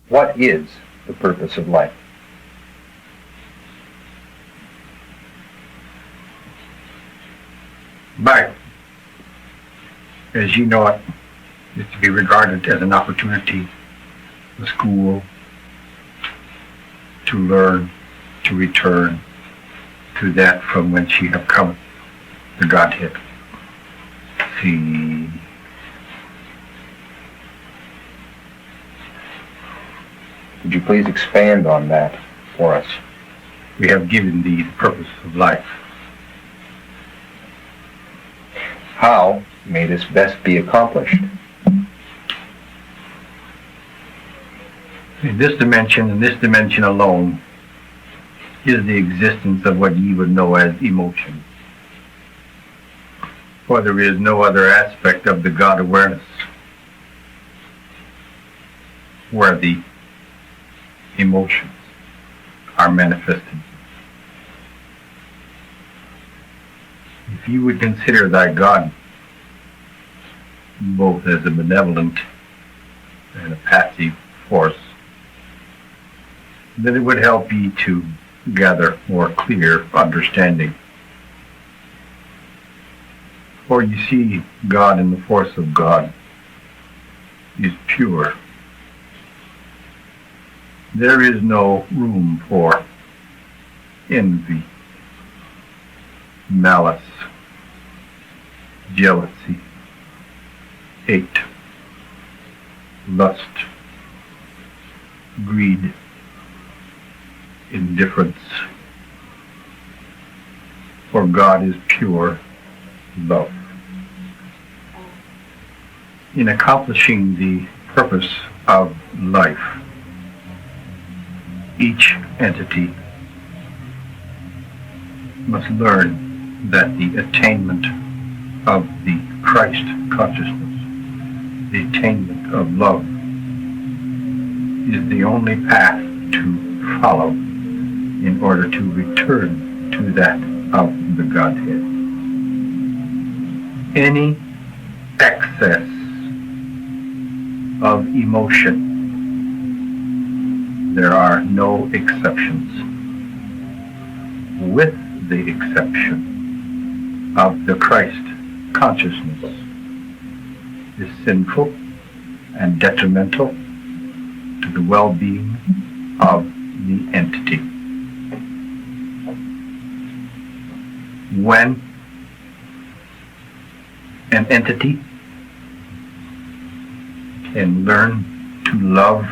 What is the purpose of life? Life, as you know it, is to be regarded as an opportunity, a school, to learn, to return to that from whence ye have come, the Godhead. See, Would you please expand on that for us? we have given thee the purpose of life. How may this best be accomplished? In this dimension, and this dimension alone, is the existence of what ye would know as emotion. For there is no other aspect of the God awareness where the emotions are manifested. If you would consider thy God both as a benevolent and a passive force, then it would help you to gather more clear understanding. For you see, God in the force of God is pure. There is no room for envy, malice, jealousy, hate, lust, greed, indifference. For God is pure love. In accomplishing the purpose of life, each entity must learn that the attainment of the Christ consciousness, the attainment of love, is the only path to follow in order to return to that of the Godhead. Any excess of emotion, there are no exceptions, with the exception of the Christ consciousness, is sinful and detrimental to the well-being of the entity. When an entity can learn to love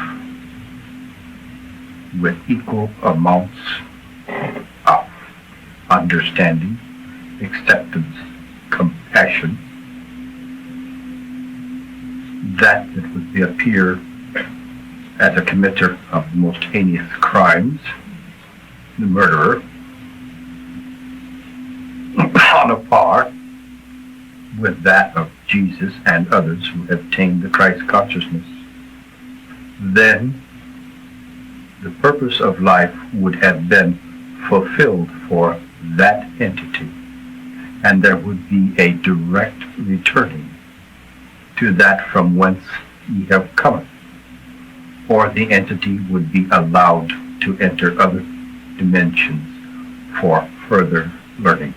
with equal amounts of understanding, acceptance, compassion, that would appear as a committer of the most heinous crimes, the murderer, on a par with that of Jesus and others who have attained the Christ consciousness, then the purpose of life would have been fulfilled for that entity, and there would be a direct returning to that from whence ye have come, or the entity would be allowed to enter other dimensions for further learning.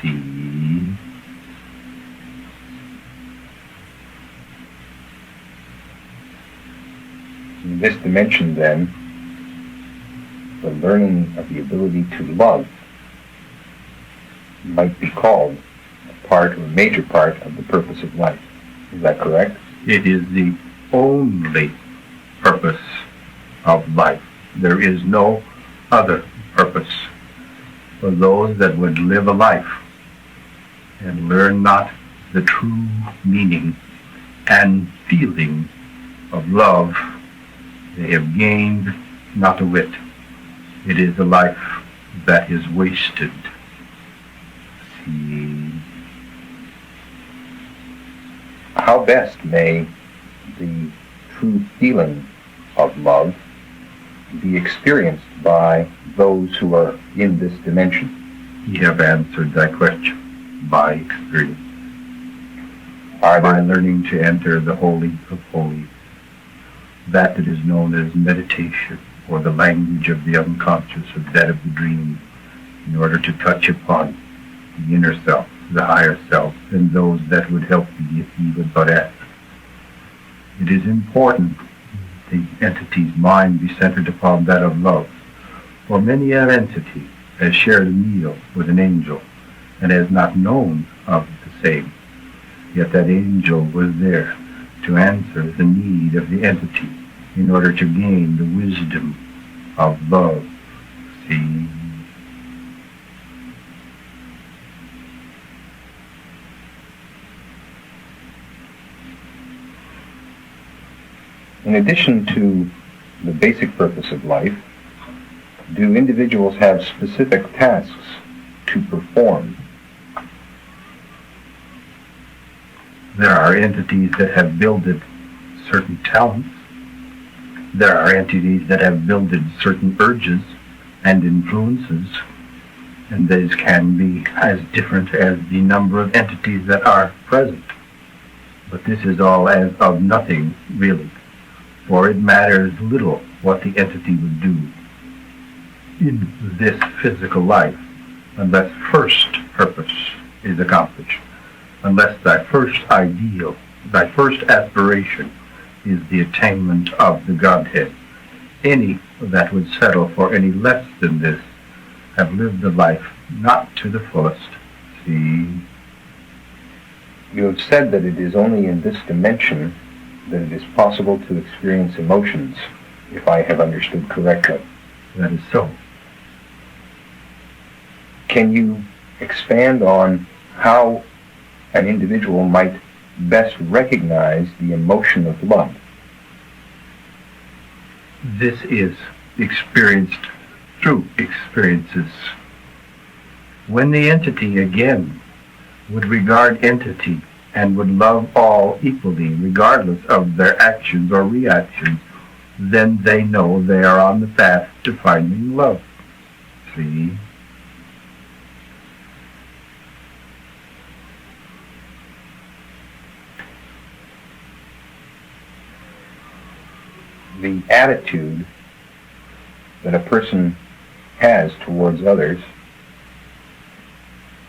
See? In this dimension, then, the learning of the ability to love might be called a part or a major part of the purpose of life. Is that correct? It is the only purpose of life. There is no other purpose for those that would live a life and learn not the true meaning and feeling of love. They have gained not a whit. It is a life that is wasted. See? How best may the true feeling of love be experienced by those who are in this dimension? You have answered that question. By experience. Are By there learning to enter the Holy of Holies, that is known as meditation, or the language of the unconscious, or that of the dream, in order to touch upon the inner self, the higher self, and those that would help you if you would but ask. It is important the entity's mind be centered upon that of love, for many an entity has shared a meal with an angel and has not known of the same, yet that angel was there to answer the need of the entity in order to gain the wisdom of love. See? In addition to the basic purpose of life, do individuals have specific tasks to perform? There are entities that have builded certain talents. There are entities that have builded certain urges and influences, and these can be as different as the number of entities that are present. But this is all as of nothing, really, for it matters little what the entity would do in this physical life unless first purpose is accomplished, unless thy first ideal, thy first aspiration is the attainment of the Godhead. Any that would settle for any less than this have lived the life not to the fullest. See? You have said that it is only in this dimension that it is possible to experience emotions, if I have understood correctly. That is so. Can you expand on how an individual might best recognize the emotion of love? This is experienced through experiences. When the entity again would regard entity and would love all equally, regardless of their actions or reactions, then they know they are on the path to finding love. See? The attitude that a person has towards others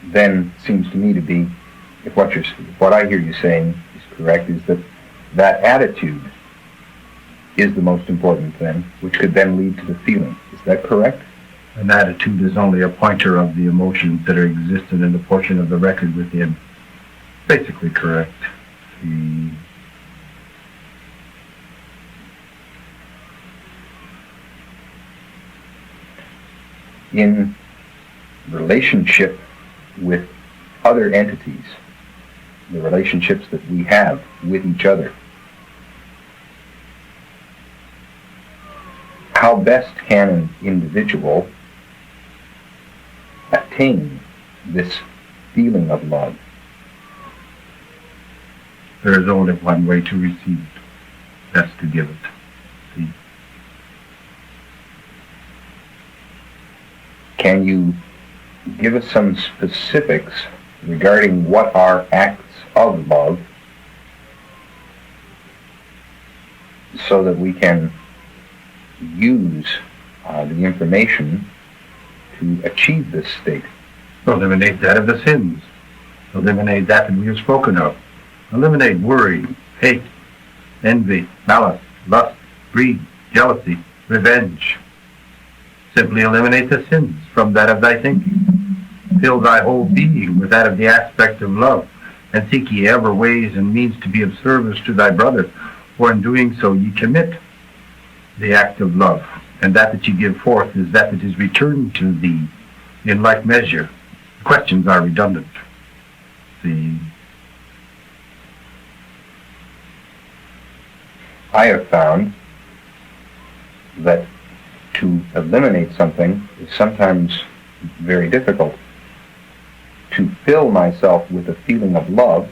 then seems to me to be, if what I hear you saying is correct, is that that attitude is the most important thing, which could then lead to the feeling. Is that correct? An attitude is only a pointer of the emotions that are existent in the portion of the record within. Basically correct. See? In relationship with other entities, the relationships that we have with each other, how best can an individual attain this feeling of love? There is only one way to receive it. That's to give it. See? Can you give us some specifics regarding what are acts of love so that we can use the information to achieve this state? Eliminate that of the sins. Eliminate that we have spoken of. Eliminate worry, hate, envy, malice, lust, greed, jealousy, revenge. Simply eliminate the sins from that of thy thinking. Fill thy whole being with that of the aspect of love, and seek ye ever ways and means to be of service to thy brother, for in doing so ye commit the act of love, and that ye give forth is that is returned to thee in like measure. Questions are redundant. See? I have found that to eliminate something is sometimes very difficult. To fill myself with a feeling of love,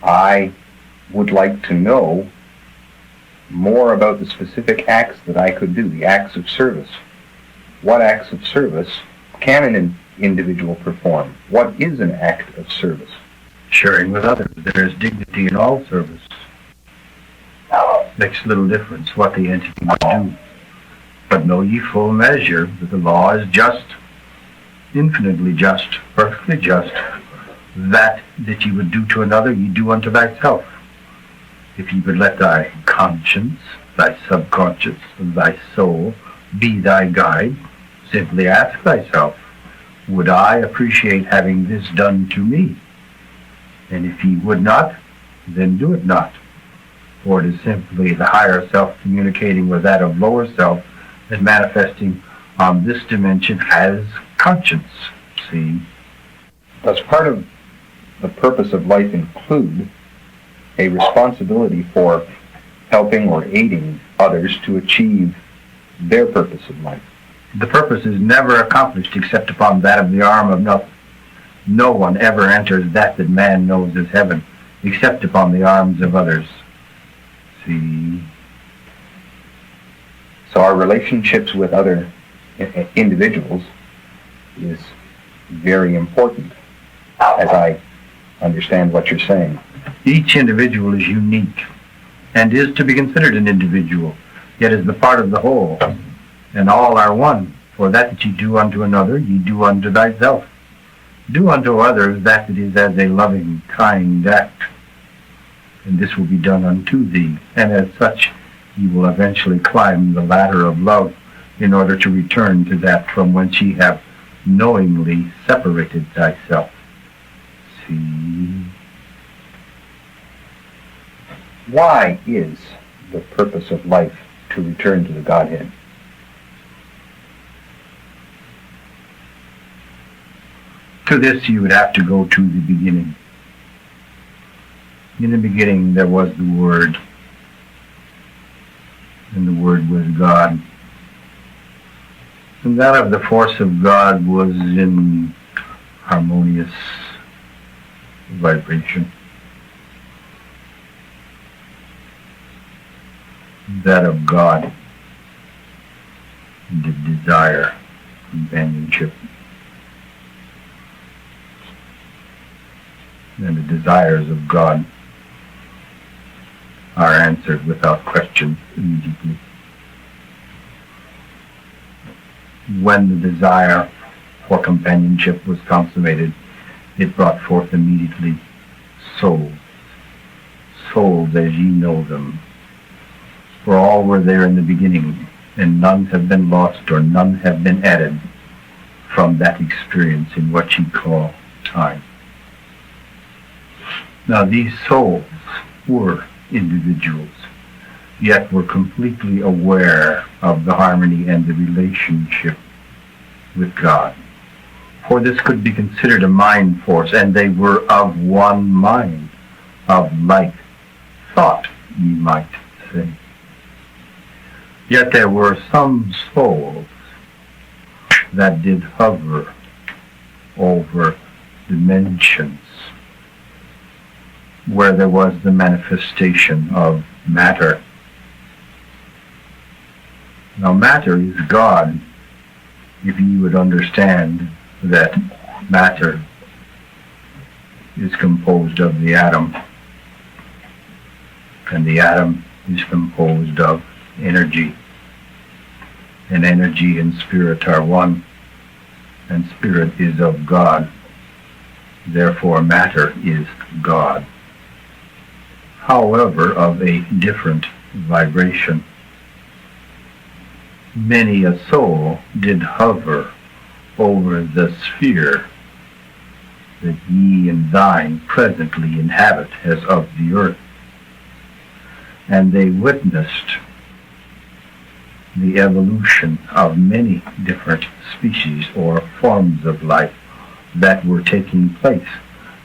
I would like to know more about the specific acts that I could do, the acts of service. What acts of service can an individual perform? What is an act of service? Sharing with others. There is dignity in all service. makes little difference what the entity would do. But know ye full measure that the law is just, infinitely just, perfectly just. That ye would do to another, ye do unto thyself. If ye would let thy conscience, thy subconscious, thy soul be thy guide, simply ask thyself, would I appreciate having this done to me? And if ye would not, then do it not. For it is simply the higher self communicating with that of lower self and manifesting on this dimension as conscience. See? Does part of the purpose of life include a responsibility for helping or aiding others to achieve their purpose in life? The purpose is never accomplished except upon that of the arm of nothing. No one ever enters that man knows as heaven except upon the arms of others. See? So our relationships with other individuals is very important, as I understand what you're saying. Each individual is unique and is to be considered an individual, yet is the part of the whole, and all are one. For that ye do unto another, ye do unto thyself. Do unto others that it is as a loving, kind act, and this will be done unto thee, and as such ye will eventually climb the ladder of love in order to return to that from whence ye have knowingly separated thyself. See? Why is the purpose of life to return to the Godhead? To this you would have to go to the beginning. In the beginning there was the Word, and the Word was God. And that of the force of God was in harmonious vibration. That of God did desire companionship. And the desires of God are answered without question immediately. When the desire for companionship was consummated, it brought forth immediately souls, souls as ye know them. For all were there in the beginning, and none have been lost or none have been added from that experience in what ye call time. Now these souls were individuals, yet were completely aware of the harmony and the relationship with God. For this could be considered a mind force, and they were of one mind, of like thought, ye might say. Yet there were some souls that did hover over dimensions where there was the manifestation of matter. Now matter is God, if you would understand that matter is composed of the atom, and the atom is composed of energy, and energy and spirit are one, and spirit is of God. Therefore matter is God, however of a different vibration. Many a soul did hover over the sphere that ye and thine presently inhabit as of the earth, and they witnessed the evolution of many different species or forms of life that were taking place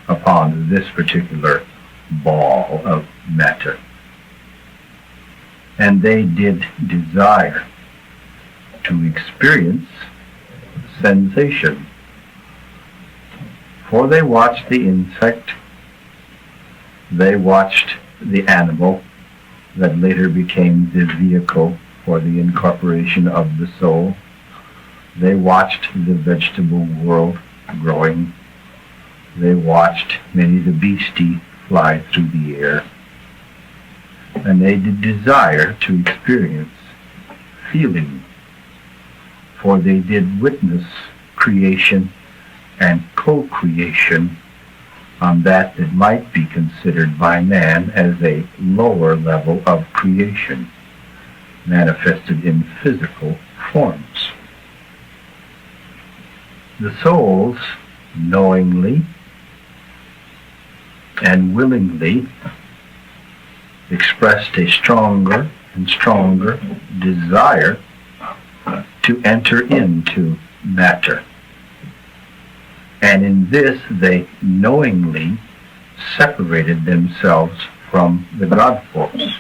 upon this particular ball of matter. And they did desire to experience sensation. For they watched the insect, they watched the animal that later became the vehicle for the incorporation of the soul. They watched the vegetable world growing. They watched many of the beastie fly through the air. and they did desire to experience feeling, for they did witness creation and co-creation on that might be considered by man as a lower level of creation, manifested in physical forms. The souls knowingly and willingly expressed a stronger and stronger desire to enter into matter. And in this they knowingly separated themselves from the God force.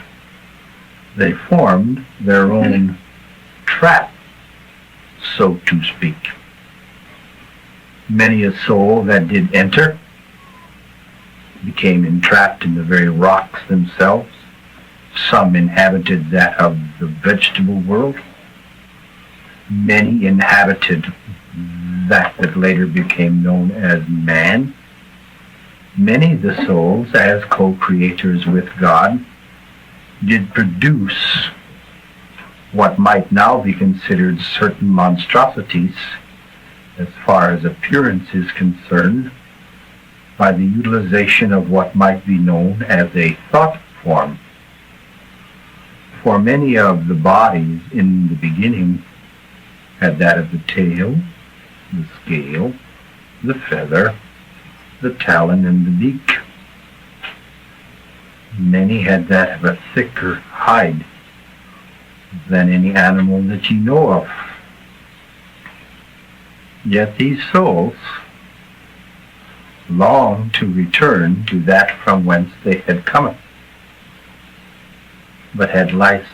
They formed their own trap, so to speak. Many a soul that did enter became entrapped in the very rocks themselves. Some inhabited that of the vegetable world. Many inhabited that later became known as man. Many of the souls, as co-creators with God, did produce what might now be considered certain monstrosities as far as appearance is concerned, by the utilization of what might be known as a thought form. For many of the bodies in the beginning had that of the tail, the scale, the feather, the talon, and the beak. Many had that of a thicker hide than any animal that you know of. Yet these souls longed to return to that from whence they had come, but had lost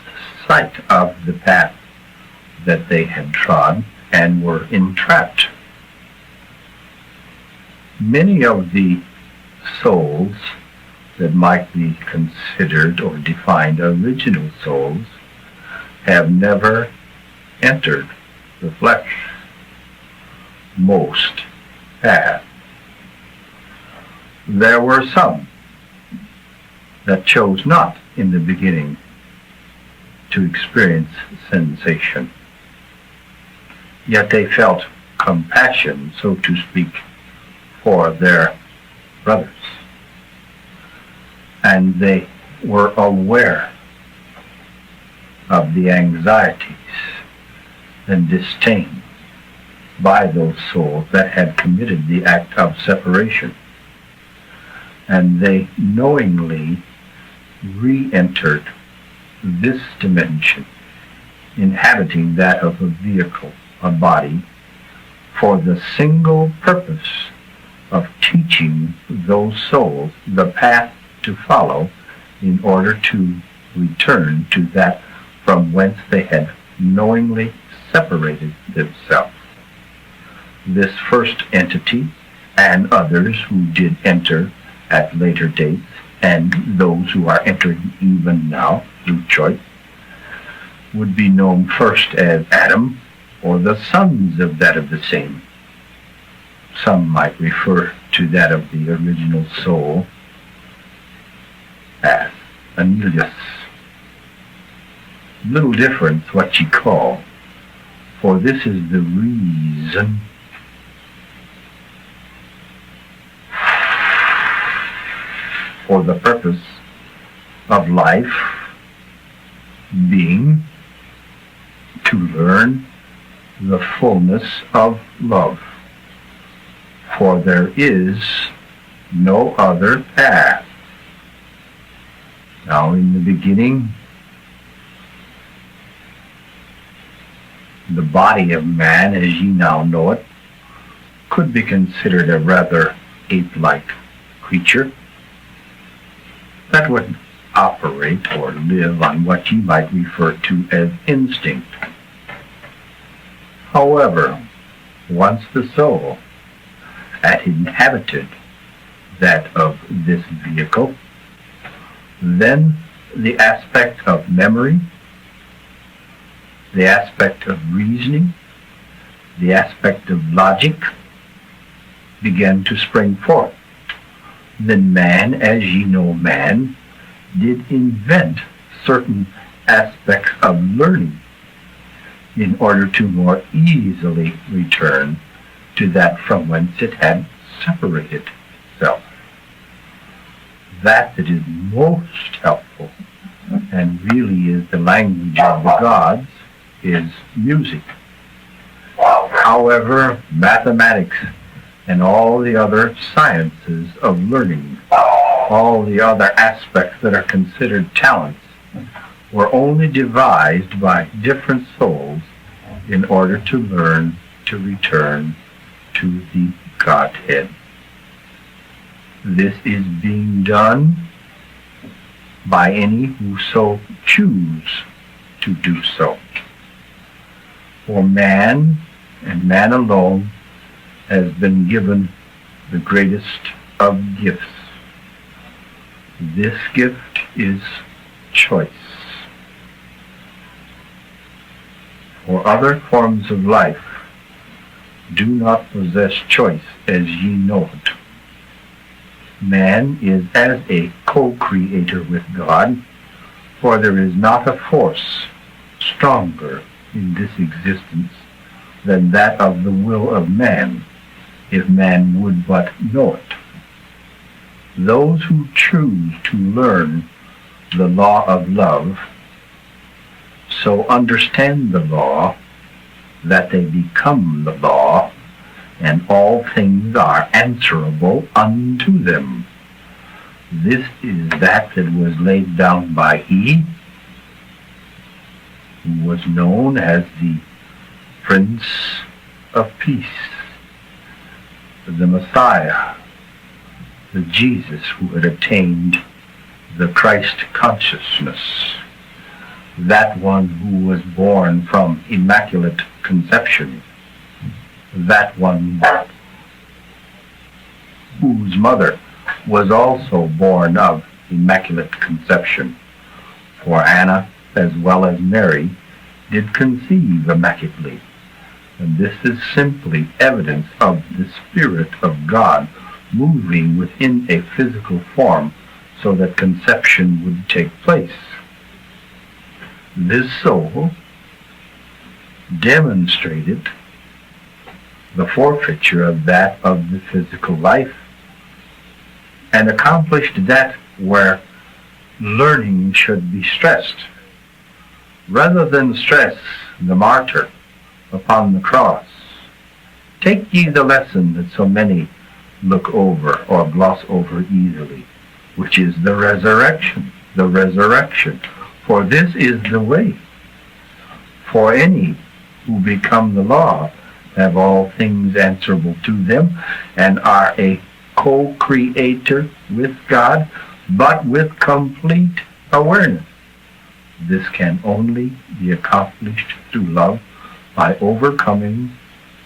sight of the path that they had trod and were entrapped. Many of the souls that might be considered or defined original souls have never entered the flesh. Most have. There were some that chose not in the beginning to experience sensation. Yet they felt compassion, so to speak, for their brothers. And they were aware of the anxieties and disdain by those souls that had committed the act of separation. And they knowingly re-entered this dimension, inhabiting that of a vehicle, a body, for the single purpose of teaching those souls the path to follow in order to return to that from whence they had knowingly separated themselves. This first entity and others who did enter at later dates, and those who are entering even now through choice, would be known first as Adam, or the sons of that of the same. Some might refer to that of the original soul as Anilius. Little difference what you call, for this is the reason for the purpose of life being to learn the fullness of love. For there is no other path. Now in the beginning, the body of man, as ye now know it, could be considered a rather ape-like creature that would operate or live on what you might refer to as instinct. However, once the soul had inhabited that of this vehicle, then the aspect of memory, the aspect of reasoning, the aspect of logic began to spring forth. Then man, as ye know man, did invent certain aspects of learning in order to more easily return to that from whence it had separated itself. That is most helpful and really is the language of the gods is music. However, mathematics and all the other sciences of learning, all the other aspects that are considered talents, were only devised by different souls in order to learn to return to the Godhead. This is being done by any who so choose to do so. For man, and man alone, has been given the greatest of gifts. This gift is choice. For other forms of life do not possess choice as ye know it. Man is as a co-creator with God, for there is not a force stronger in this existence than that of the will of man, if man would but know it. Those who choose to learn the law of love so understand the law that they become the law, and all things are answerable unto them. This is that was laid down by He who was known as the Prince of Peace, the Messiah, the Jesus who had attained the Christ consciousness, that one who was born from Immaculate Conception, that one whose mother was also born of Immaculate Conception. For Anna, as well as Mary, did conceive immaculately. And this is simply evidence of the Spirit of God moving within a physical form so that conception would take place. This soul demonstrated the forfeiture of that of the physical life and accomplished that where learning should be stressed. Rather than stress the martyr upon the cross, take ye the lesson that so many look over or gloss over easily, which is the resurrection, the resurrection. For this is the way. For any who become the law have all things answerable to them and are a co-creator with God, but with complete awareness. This can only be accomplished through love by overcoming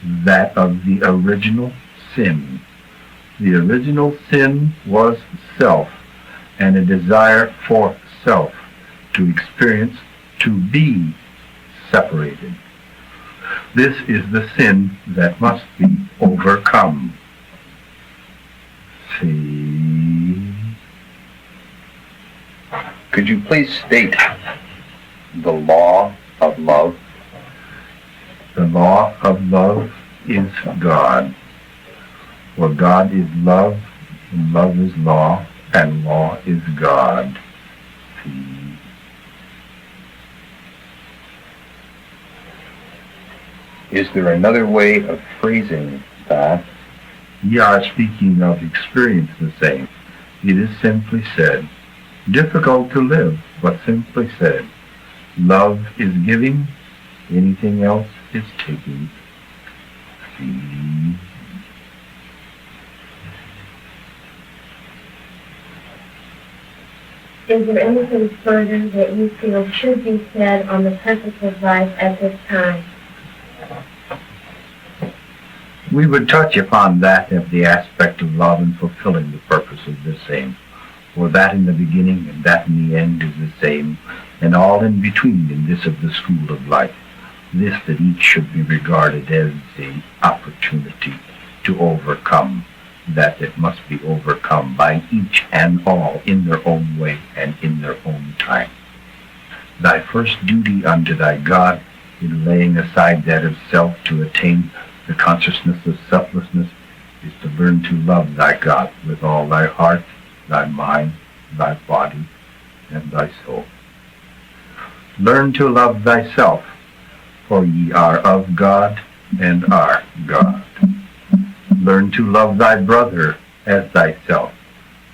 that of the original sin. The original sin was self and a desire for self to experience, to be separated. This is the sin that must be overcome. See? Could you please state the law of love? The law of love is God. For God is love, and love is law, and law is God. See? Is there another way of phrasing that? Ye are speaking of experience the same. It is simply said, difficult to live, but simply said, love is giving, anything else is taking. See? Is there anything further that you feel should be said on the purpose of life at this time? We would touch upon that of the aspect of love and fulfilling the purpose of the same. For that in the beginning and that in the end is the same, and all in between in this of the school of life. This that each should be regarded as the opportunity to overcome that it must be overcome by each and all in their own way and in their own time. Thy first duty unto thy God, in laying aside that of self to attain the consciousness of selflessness, is to learn to love thy God with all thy heart, thy mind, thy body, and thy soul. Learn to love thyself, for ye are of God and are God. Learn to love thy brother as thyself,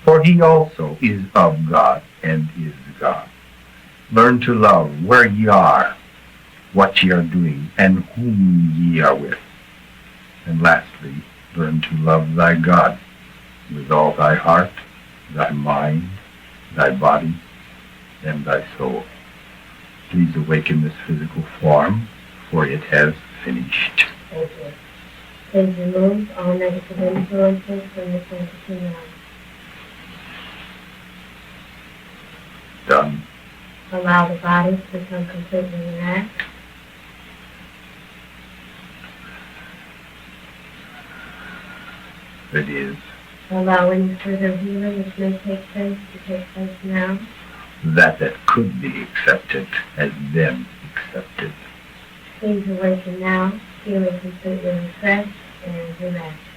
for he also is of God and is God. Learn to love where ye are, what ye are doing, and whom ye are with. And lastly, learn to love thy God with all thy heart, thy mind, thy body, and thy soul. Please awaken this physical form, for it has finished. Thank you. Please remove all negative influences from this entity now. Done. Allow the body to become completely relaxed. It is. Allow any further healing which may take place to take place now. That could be accepted has been accepted. Please awaken now, feeling completely refreshed and relaxed.